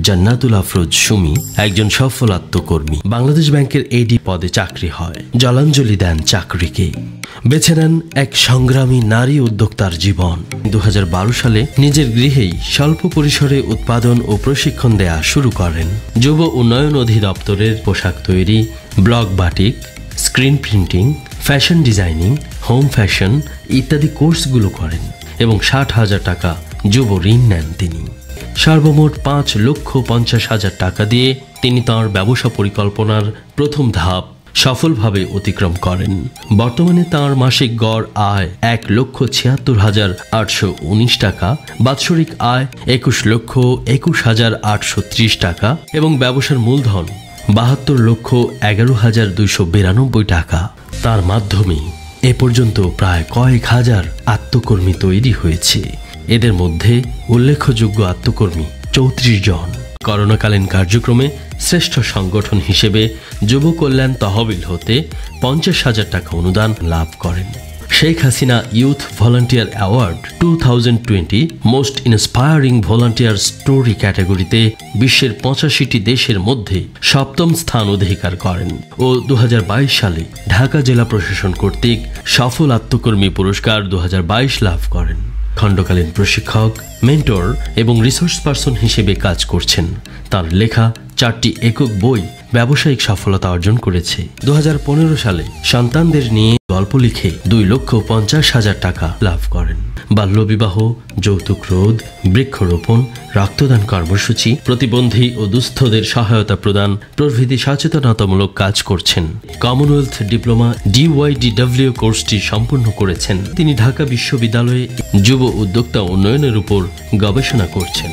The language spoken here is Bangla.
জান্নাতুল আফরোজ সুমি একজন সফল আত্মকর্মী। বাংলাদেশ ব্যাংকের এডি পদে চাকরি হয়। জলাঞ্জলি দেন চাকরিকে, বেছে নেন এক সংগ্রামী নারী উদ্যোক্তার জীবন। 2012 সালে নিজের গৃহেই স্বল্প পরিসরে উৎপাদন ও প্রশিক্ষণ দেয়া শুরু করেন। যুব উন্নয়ন অধিদপ্তরের পোশাক তৈরি, block batik, screen printing, fashion designing, home fashion ইত্যাদি কোর্সগুলো করেন এবং 60,000 টাকা যুব ঋণ নেন তিনি। সর্বমোট 5,50,000 টাকা দিয়ে তিনি তাঁর ব্যবসা পরিকল্পনার প্রথম ধাপ সফলভাবে অতিক্রম করেন। বর্তমানে তাঁর মাসিক গড় আয় 1,76,819 টাকা, বাৎসরিক আয় 21,21,830 টাকা এবং ব্যবসার মূলধন 72,11,292 টাকা। তার মাধ্যমে এ পর্যন্ত প্রায় কয়েক হাজার আত্মকর্মী তৈরি হয়েছে। এদের মধ্যে উল্লেখযোগ্য আত্মকর্মী 34 জন। করোনাকালীন কার্যক্রমে শ্রেষ্ঠ সংগঠন হিসেবে যুব কল্যাণ তহবিল হতে 50,000 টাকা অনুদান লাভ করেন। Sheikh Hasina youth volunteer award 2020 most inspiring volunteer story ক্যাটাগরিতে বিশ্বের 85টি দেশের মধ্যে 7ম স্থান অধিকার করেন ও 2022 সালে ঢাকা জেলা প্রশাসন কর্তৃক সফল আত্মকর্মী পুরস্কার 2022 লাভ করেন। খণ্ডকালীন প্রশিক্ষক, মেন্টর এবং রিসোর্স পার্সন হিসেবে কাজ করছেন। তার লেখা 4টি একক বই ব্যবসায়িক সফলতা অর্জন করেছে। 2015 সালে সন্তানদের নিয়ে গল্প লিখে 2,50,000 টাকা লাভ করেন। বাল্যবিবাহ, যৌতুক রোধ, বৃক্ষরোপণ, রক্তদান কর্মসূচি, প্রতিবন্ধী ও দুস্থদের সহায়তা প্রদান প্রভৃতি সচেতনতামূলক কাজ করছেন। কমনওয়েলথ ডিপ্লোমা DYDW কোর্সটি সম্পূর্ণ করেছেন। তিনি ঢাকা বিশ্ববিদ্যালয়ে যুব উদ্যোক্তা উন্নয়নের উপর গবেষণা করছেন।